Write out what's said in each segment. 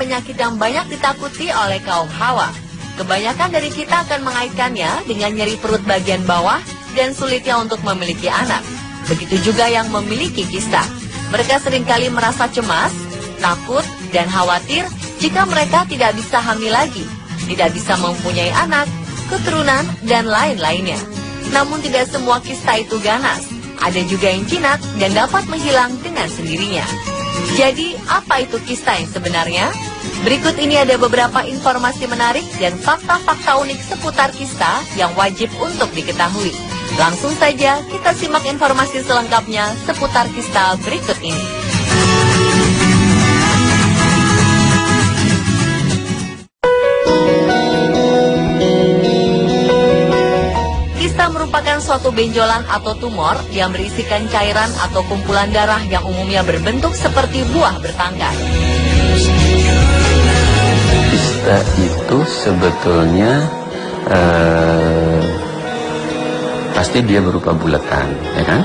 penyakit yang banyak ditakuti oleh kaum hawa. Kebanyakan dari kita akan mengaitkannya dengan nyeri perut bagian bawah dan sulitnya untuk memiliki anak. Begitu juga yang memiliki kista. Mereka seringkali merasa cemas, takut, dan khawatir jika mereka tidak bisa hamil lagi, tidak bisa mempunyai anak, keturunan, dan lain-lainnya. Namun tidak semua kista itu ganas. Ada juga yang jinak dan dapat menghilang dengan sendirinya. Jadi, apa itu kista yang sebenarnya? Berikut ini ada beberapa informasi menarik dan fakta-fakta unik seputar kista yang wajib untuk diketahui. Langsung saja kita simak informasi selengkapnya seputar kista berikut ini. Kista merupakan suatu benjolan atau tumor yang berisikan cairan atau kumpulan darah yang umumnya berbentuk seperti buah bertangkai. Kista itu sebetulnya pasti dia berupa bulatan, ya kan?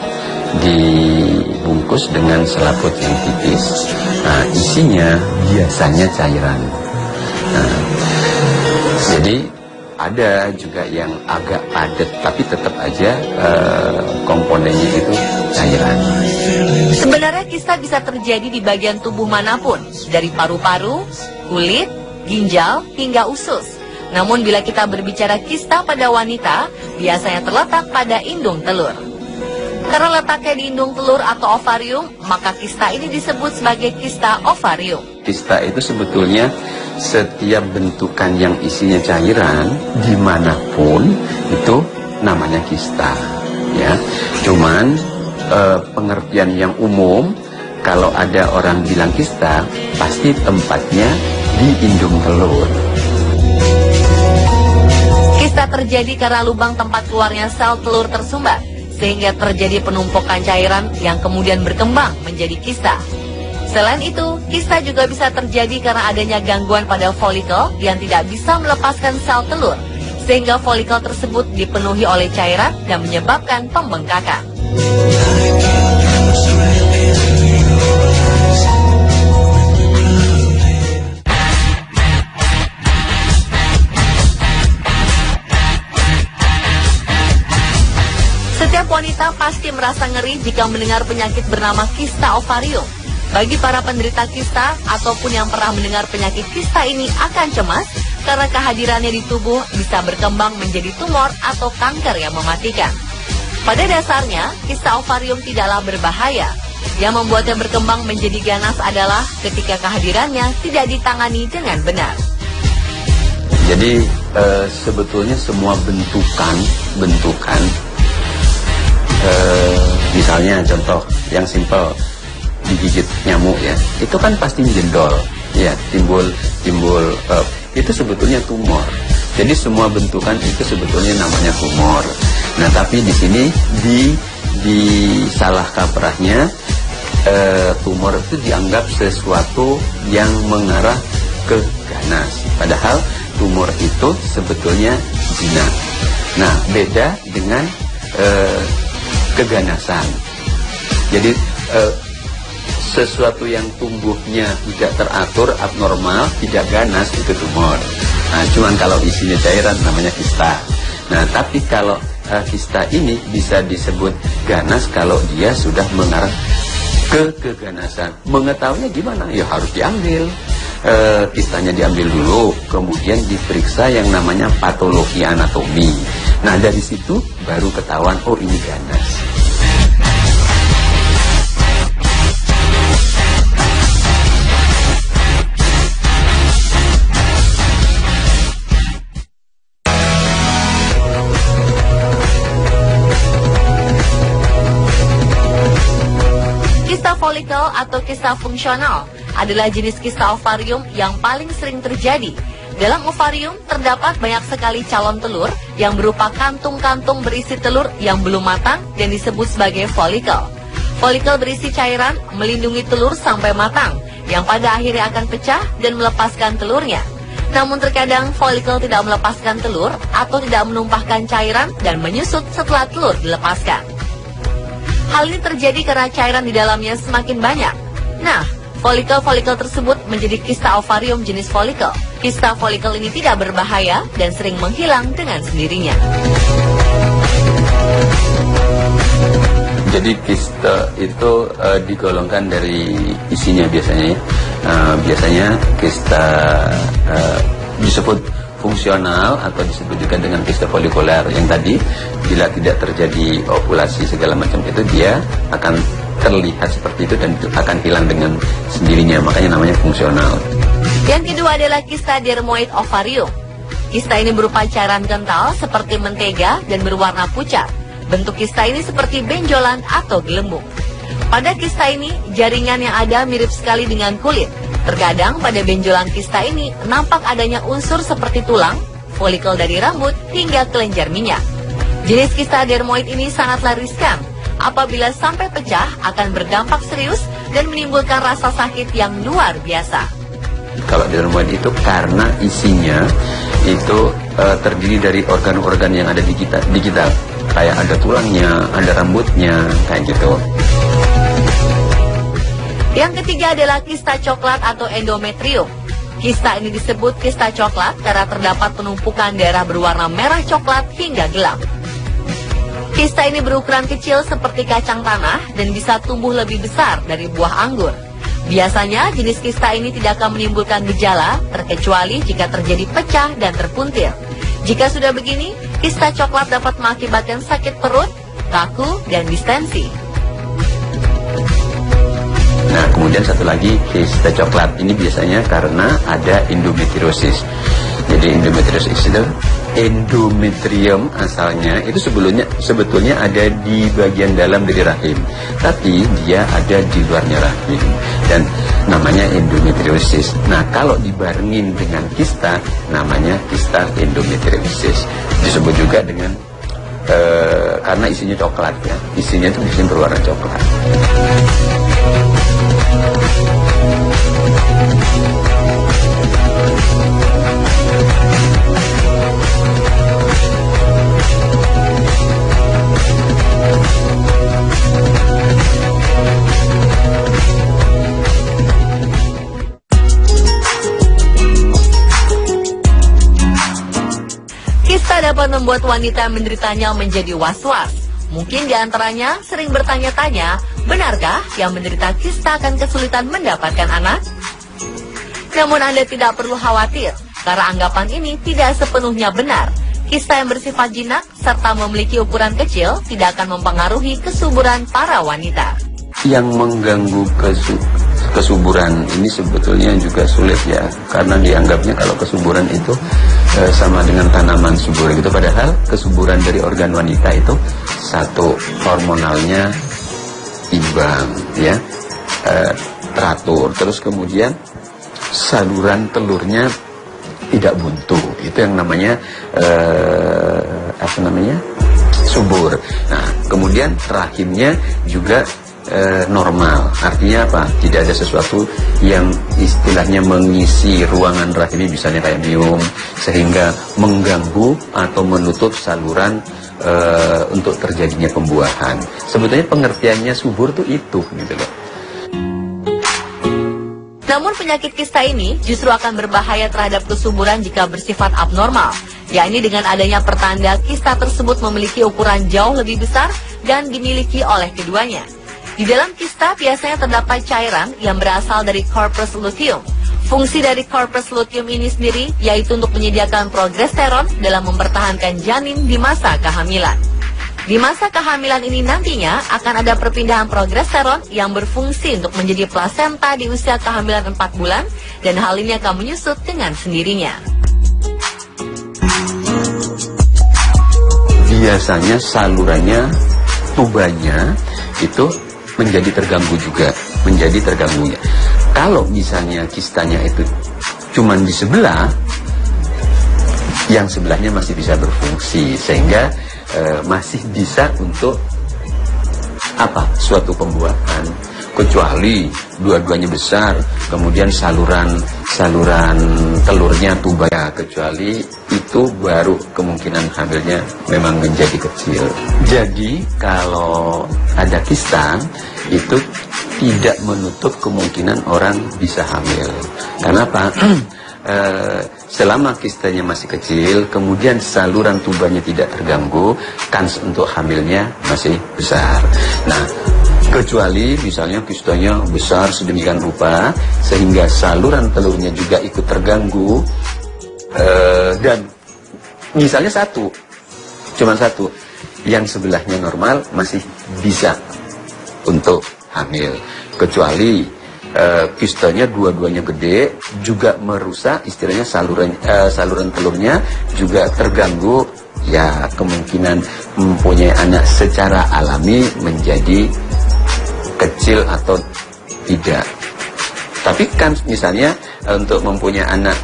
Dibungkus dengan selaput yang tipis. Nah, isinya biasanya cairan. Nah, jadi ada juga yang agak padat, tapi tetap aja komponennya itu cairan. Sebenarnya kista bisa terjadi di bagian tubuh manapun, dari paru-paru, kulit, ginjal, hingga usus. Namun bila kita berbicara kista pada wanita, biasanya terletak pada indung telur. Karena letaknya di indung telur atau ovarium, maka kista ini disebut sebagai kista ovarium. Kista itu sebetulnya setiap bentukan yang isinya cairan, dimanapun itu namanya kista. Ya, cuman pengertian yang umum, kalau ada orang bilang kista, pasti tempatnya di indung telur. Kista terjadi karena lubang tempat keluarnya sel telur tersumbat, sehingga terjadi penumpukan cairan yang kemudian berkembang menjadi kista. Selain itu, kista juga bisa terjadi karena adanya gangguan pada folikel yang tidak bisa melepaskan sel telur, sehingga folikel tersebut dipenuhi oleh cairan dan menyebabkan pembengkakan. Setiap wanita pasti merasa ngeri jika mendengar penyakit bernama kista ovarium. Bagi para penderita kista ataupun yang pernah mendengar penyakit kista ini akan cemas karena kehadirannya di tubuh bisa berkembang menjadi tumor atau kanker yang mematikan. Pada dasarnya, kista ovarium tidaklah berbahaya. Yang membuatnya berkembang menjadi ganas adalah ketika kehadirannya tidak ditangani dengan benar. Jadi sebetulnya semua bentukan misalnya contoh yang simpel, digigit nyamuk ya, itu kan pasti menjendol ya, timbul itu sebetulnya tumor. Jadi semua bentukan itu sebetulnya namanya tumor. Nah, tapi di sini di salah kaprahnya tumor itu dianggap sesuatu yang mengarah ke ganas, padahal tumor itu sebetulnya jinak. Nah, beda dengan keganasan. Jadi sesuatu yang tumbuhnya tidak teratur, abnormal, tidak ganas, itu tumor. Nah, cuman kalau isinya cairan namanya kista. Nah, tapi kalau kista ini bisa disebut ganas kalau dia sudah mengarah ke keganasan. Mengetahuinya gimana? Ya harus diambil. Kistanya diambil dulu, kemudian diperiksa yang namanya patologi anatomi. Nah, dari situ baru ketahuan, oh ini ganas. Kista folikel atau kista fungsional adalah jenis kista ovarium yang paling sering terjadi. Dalam ovarium terdapat banyak sekali calon telur yang berupa kantung-kantung berisi telur yang belum matang dan disebut sebagai folikel. Folikel berisi cairan melindungi telur sampai matang, yang pada akhirnya akan pecah dan melepaskan telurnya. Namun terkadang folikel tidak melepaskan telur atau tidak menumpahkan cairan dan menyusut setelah telur dilepaskan. Hal ini terjadi karena cairan di dalamnya semakin banyak. Nah, Folikel-folikel tersebut menjadi kista ovarium jenis folikel. Kista folikel ini tidak berbahaya dan sering menghilang dengan sendirinya. Jadi kista itu digolongkan dari isinya biasanya ya. Biasanya kista disebut fungsional atau disebut juga dengan kista folikuler yang tadi bila tidak terjadi ovulasi segala macam itu dia akan terlihat seperti itu dan itu akan hilang dengan sendirinya, makanya namanya fungsional. Yang kedua adalah kista dermoid ovarium. Kista ini berupa cairan kental seperti mentega dan berwarna pucat. Bentuk kista ini seperti benjolan atau gelembung. Pada kista ini, jaringan yang ada mirip sekali dengan kulit. Terkadang pada benjolan kista ini nampak adanya unsur seperti tulang, folikel dari rambut, hingga kelenjar minyak. Jenis kista dermoid ini sangatlah riskan. Apabila sampai pecah akan berdampak serius dan menimbulkan rasa sakit yang luar biasa. Kalau dermoid itu karena isinya itu terdiri dari organ-organ yang ada di kita. Kayak ada tulangnya, ada rambutnya, kayak gitu. Yang ketiga adalah kista coklat atau endometrium. Kista ini disebut kista coklat karena terdapat penumpukan darah berwarna merah coklat hingga gelap. Kista ini berukuran kecil seperti kacang tanah dan bisa tumbuh lebih besar dari buah anggur. Biasanya jenis kista ini tidak akan menimbulkan gejala terkecuali jika terjadi pecah dan terpuntir. Jika sudah begini, kista coklat dapat mengakibatkan sakit perut, kaku, dan distensi. Nah, kemudian satu lagi kista coklat ini biasanya karena ada endometriosis. Jadi endometriosis itu endometrium asalnya itu sebetulnya ada di bagian dalam dari rahim, tapi dia ada di luarnya rahim dan namanya endometriosis. Nah, kalau dibarengin dengan kista namanya kista endometriosis. Disebut juga dengan karena isinya coklat ya, isinya itu biasanya berwarna coklat. Kista dapat membuat wanita menderitanya menjadi was-was. Mungkin diantaranya sering bertanya-tanya, benarkah yang menderita kista akan kesulitan mendapatkan anak? Namun Anda tidak perlu khawatir, karena anggapan ini tidak sepenuhnya benar. Kista yang bersifat jinak serta memiliki ukuran kecil tidak akan mempengaruhi kesuburan para wanita. Yang mengganggu kesuburan ini sebetulnya juga sulit ya, karena dianggapnya kalau kesuburan itu sama dengan tanaman subur gitu, padahal kesuburan dari organ wanita itu satu, hormonalnya imbang ya, teratur, terus kemudian saluran telurnya tidak buntu, itu yang namanya subur. Nah, kemudian rahimnya juga normal, artinya apa? Tidak ada sesuatu yang istilahnya mengisi ruangan rahim, misalnya kayak miom, sehingga mengganggu atau menutup saluran untuk terjadinya pembuahan. Sebetulnya pengertiannya subur tuh itu gitu loh. Namun penyakit kista ini justru akan berbahaya terhadap kesuburan jika bersifat abnormal, yakni dengan adanya pertanda kista tersebut memiliki ukuran jauh lebih besar dan dimiliki oleh keduanya. Di dalam kista biasanya terdapat cairan yang berasal dari corpus luteum. Fungsi dari corpus luteum ini sendiri yaitu untuk menyediakan progesteron dalam mempertahankan janin di masa kehamilan. Di masa kehamilan ini nantinya akan ada perpindahan progesteron yang berfungsi untuk menjadi plasenta di usia kehamilan 4 bulan dan hal ini akan menyusut dengan sendirinya. Biasanya salurannya, tubanya itu menjadi terganggu juga, ya. Kalau misalnya kistanya itu cuma di sebelah, yang sebelahnya masih bisa berfungsi sehingga masih bisa untuk suatu pembuahan, kecuali dua-duanya besar, kemudian saluran telurnya tuba ya, kecuali itu baru kemungkinan hamilnya memang menjadi kecil. Jadi kalau ada kista itu tidak menutup kemungkinan orang bisa hamil. Kenapa? Selama kistanya masih kecil, kemudian saluran tubuhnya tidak terganggu, kans untuk hamilnya masih besar. Nah, kecuali misalnya kistanya besar sedemikian rupa sehingga saluran telurnya juga ikut terganggu, dan misalnya cuma satu, yang sebelahnya normal masih bisa untuk hamil. Kecuali kistanya dua-duanya gede, juga merusak, istilahnya saluran telurnya juga terganggu, ya kemungkinan mempunyai anak secara alami menjadi kecil atau tidak. Tapi kan misalnya untuk mempunyai anak,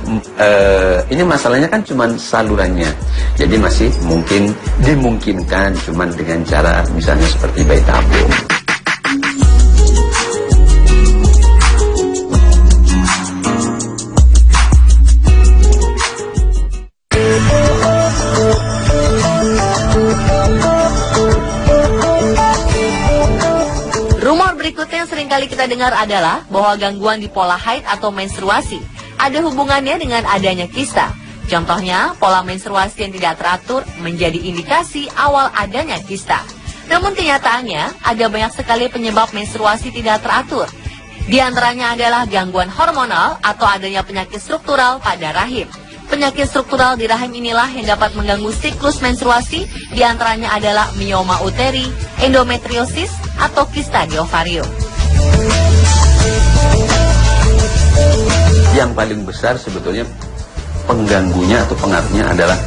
ini masalahnya kan cuma salurannya, jadi masih dimungkinkan cuman dengan cara misalnya seperti bayi tabung. Berikutnya yang seringkali kita dengar adalah bahwa gangguan di pola haid atau menstruasi ada hubungannya dengan adanya kista. Contohnya, pola menstruasi yang tidak teratur menjadi indikasi awal adanya kista. Namun kenyataannya, ada banyak sekali penyebab menstruasi tidak teratur. Di antaranya adalah gangguan hormonal atau adanya penyakit struktural pada rahim. Penyakit struktural di rahim inilah yang dapat mengganggu siklus menstruasi, di antaranya adalah mioma uteri, endometriosis, atau kista di ovarium. Yang paling besar sebetulnya pengganggunya atau pengaruhnya adalah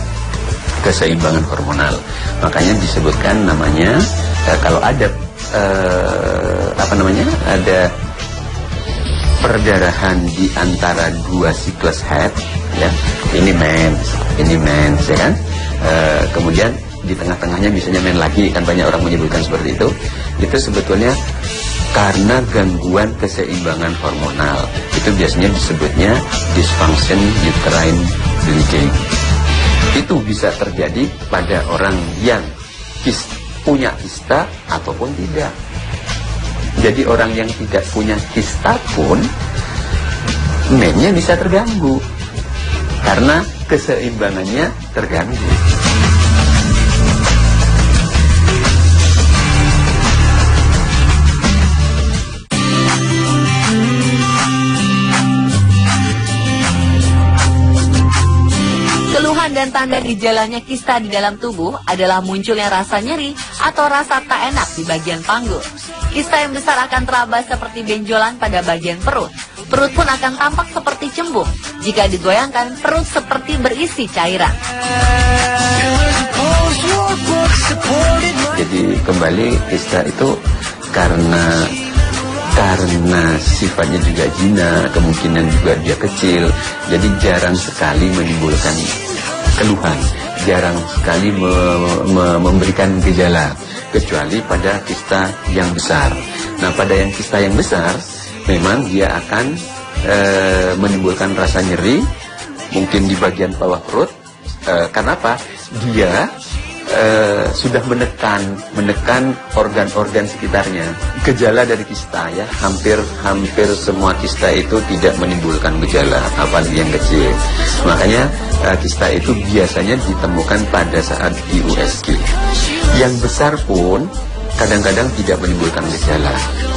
keseimbangan hormonal. Makanya disebutkan namanya kalau ada ada perdarahan di antara dua siklus haid, ya, ini mens, ya kan? Kemudian di tengah-tengahnya misalnya men lagi, kan banyak orang menyebutkan seperti itu. Itu sebetulnya karena gangguan keseimbangan hormonal. Itu biasanya disebutnya dysfunction uterine bleeding. Itu bisa terjadi pada orang yang punya kista ataupun tidak. Jadi orang yang tidak punya kista pun mennya bisa terganggu karena keseimbangannya terganggu. Keluhan dan tanda gejalanya kista di dalam tubuh adalah munculnya rasa nyeri atau rasa tak enak di bagian panggul. Kista yang besar akan teraba seperti benjolan pada bagian perut. Perut pun akan tampak seperti cembung. Jika digoyangkan, perut seperti berisi cairan. Jadi kembali kista itu karena sifatnya juga jina, kemungkinan juga dia kecil, jadi jarang sekali menimbulkan keluhan, jarang sekali memberikan gejala, kecuali pada kista yang besar. Nah, pada yang kista yang besar, memang dia akan menimbulkan rasa nyeri, mungkin di bagian bawah perut. Karena apa? Dia sudah menekan organ-organ sekitarnya. Gejala dari kista, ya, hampir semua kista itu tidak menimbulkan gejala, apalagi yang kecil. Makanya kista itu biasanya ditemukan pada saat di USG. Yang besar pun kadang-kadang tidak menimbulkan gejala,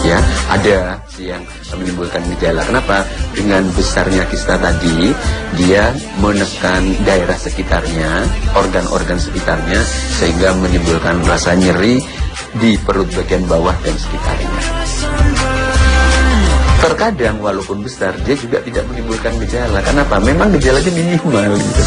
ya. Ada yang menimbulkan gejala. Kenapa? Dengan besarnya kista tadi, dia menekan daerah sekitarnya, organ-organ sekitarnya, sehingga menimbulkan rasa nyeri di perut bagian bawah dan sekitarnya. Terkadang walaupun besar, dia juga tidak menimbulkan gejala. Kenapa? Memang gejalanya minimal gitu.